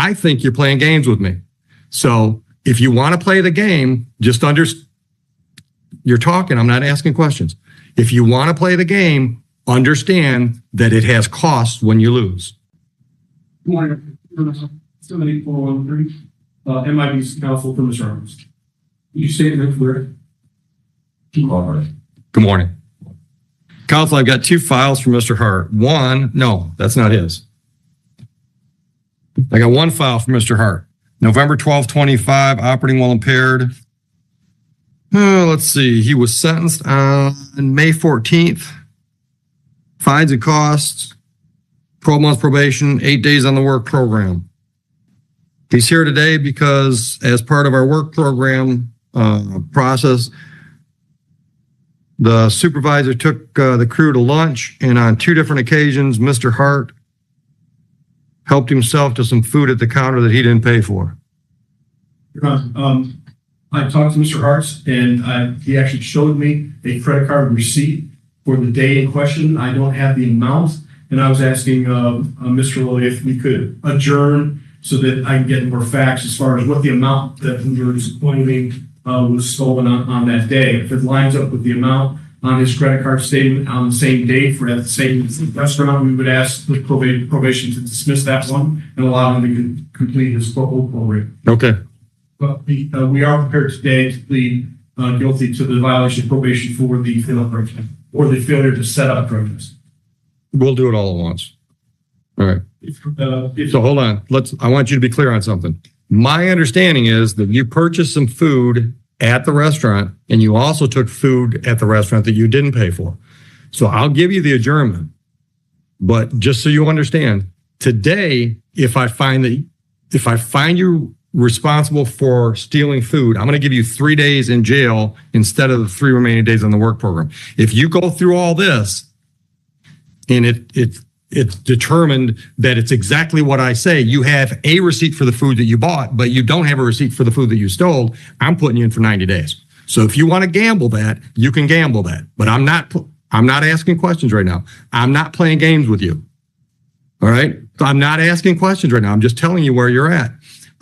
I think you're playing games with me. So if you want to play the game, just you're talking, I'm not asking questions. If you want to play the game, understand that it has costs when you lose. Good morning. 78413, MIB's counsel for Mr. Arms. Did you state that clear? Good morning. Counsel, I've got 2 files for Mr. Hart. One, no, that's not his. I got 1 file for Mr. Hart. November 12, 25, operating while impaired. Let's see. He was sentenced on May 14th. Fines and costs, 12 months probation, 8 days on the work program. He's here today because as part of our work program process, the supervisor took the crew to lunch, and on 2 different occasions, Mr. Hart helped himself to some food at the counter that he didn't pay for. I talked to Mr. Hartz, and he actually showed me a credit card receipt for the day in question. I don't have the amount, and I was asking Mr. Lilly if we could adjourn so that I can get more facts as far as what the amount that we were claiming was stolen on that day. If it lines up with the amount on his credit card statement on the same day for at the same restaurant, we would ask the probation to dismiss that one and allow him to complete his whole program. Okay. But we are prepared today to plead guilty to the violation of probation for the failed protest or the failure to set up protest. We'll do it all at once. All right. So hold on. I want you to be clear on something. My understanding is that you purchased some food at the restaurant and you also took food at the restaurant that you didn't pay for. So I'll give you the adjournment. But just so you understand, today, if I find you responsible for stealing food, I'm going to give you 3 days in jail instead of the 3 remaining days on the work program. If you go through all this and it's determined that it's exactly what I say, you have a receipt for the food that you bought, but you don't have a receipt for the food that you stole, I'm putting you in for 90 days. So if you want to gamble that, you can gamble that. But I'm not asking questions right now. I'm not playing games with you. All right? I'm not asking questions right now. I'm just telling you where you're at.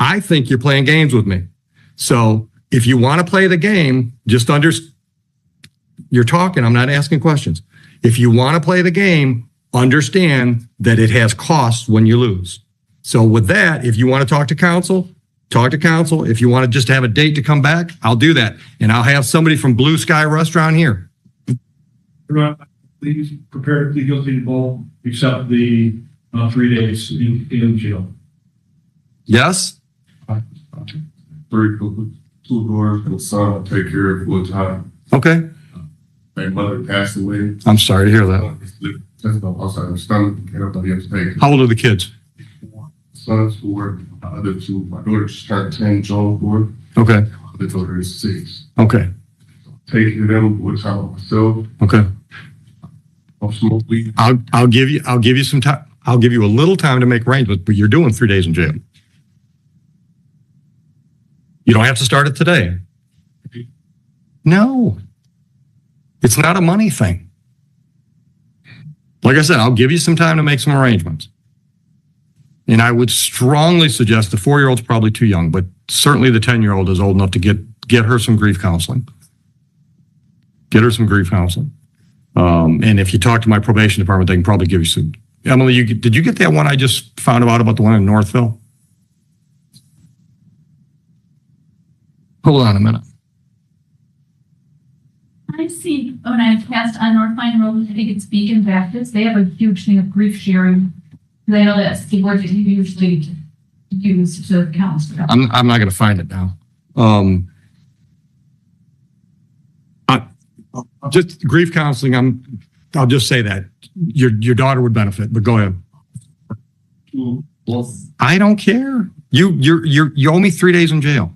I think you're playing games with me. So if you want to play the game, just you're talking, I'm not asking questions. If you want to play the game, understand that it has costs when you lose. So with that, if you want to talk to counsel, talk to counsel. If you want to just have a date to come back, I'll do that. And I'll have somebody from Blue Sky Restaurant here. Please prepare to plead guilty to both, except the 3 days in jail. Yes? 2 doors and son will take care of full time. Okay. My mother passed away. I'm sorry to hear that. Just outside the stomach, and nobody else take. How old are the kids? Sons 4, my other 2. My daughter just turned 10, Joan 4. Okay. The daughter is 6. Okay. Take care of them with time myself. Okay. I'll smoke weed. I'll give you some time. I'll give you a little time to make arrangements, but you're doing 3 days in jail. You don't have to start it today. No. It's not a money thing. Like I said, I'll give you some time to make some arrangements. And I would strongly suggest the 4-year-old's probably too young, but certainly the 10-year-old is old enough to get her some grief counseling. Get her some grief counseling. And if you talk to my probation department, they can probably give you some. Emily, did you get that one I just found out about, the one in Northville? Hold on a minute. I've seen when I passed on North Line Road, I think it's Beacon Baptist, they have a huge thing of grief sharing. I know that's the word that you usually use to counsel. I'm not going to find it now. Just grief counseling. I'll just say that your daughter would benefit, but go ahead. I don't care. You owe me 3 days in jail.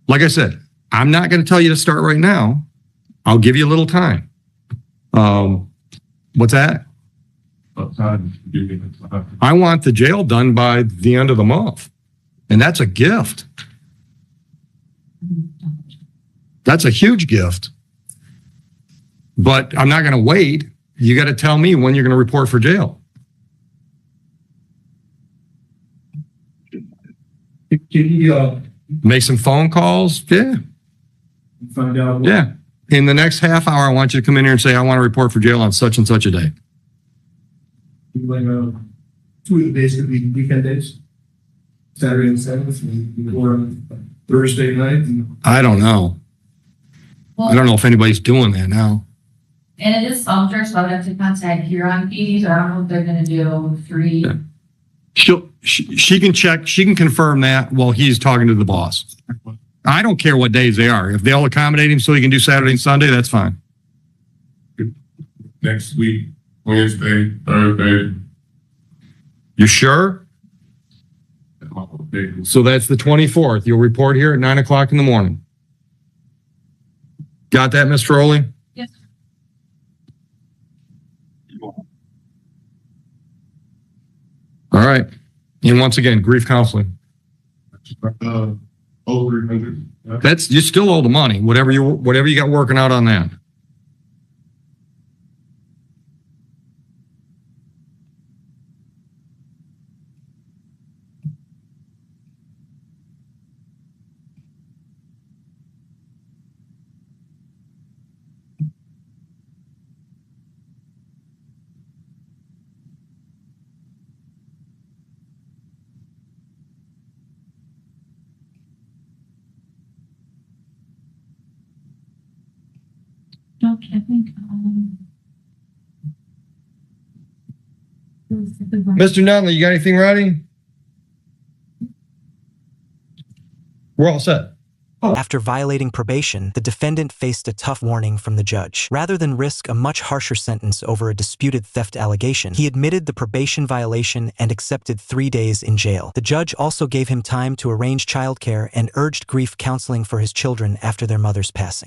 Like I said, I'm not going to tell you to start right now. I'll give you a little time. What's that? I want the jail done by the end of the month. And that's a gift. That's a huge gift. But I'm not going to wait. You got to tell me when you're going to report for jail. Can you, Make some phone calls. Yeah. find out? what- Yeah. In the next half hour, I want you to come in here and say, I want to report for jail on such and such a day. Like, 2 of the days could be weekend days. Saturday and Sunday, or Thursday night. And I don't know. I don't know if anybody's doing that now. And it is softer, so I would have to contact Huron PD, so I don't know if they're gonna do 3. Yeah. She can check, she can confirm that while he's talking to the boss. I don't care what days they are. If they'll accommodate him so he can do Saturday and Sunday, that's fine. Next week, Wednesday, Thursday. You sure? So that's the 24th. You'll report here at 9 o'clock in the morning. Got that, Mr. Foley? Yes. All right. And once again, grief counseling. Over 300. That's, you still owe the money, whatever you got working out on that. Okay, I think, Mr. Nunley, you got anything ready? We're all set. After violating probation, the defendant faced a tough warning from the judge. Rather than risk a much harsher sentence over a disputed theft allegation, he admitted the probation violation and accepted 3 days in jail. The judge also gave him time to arrange childcare and urged grief counseling for his children after their mother's passing.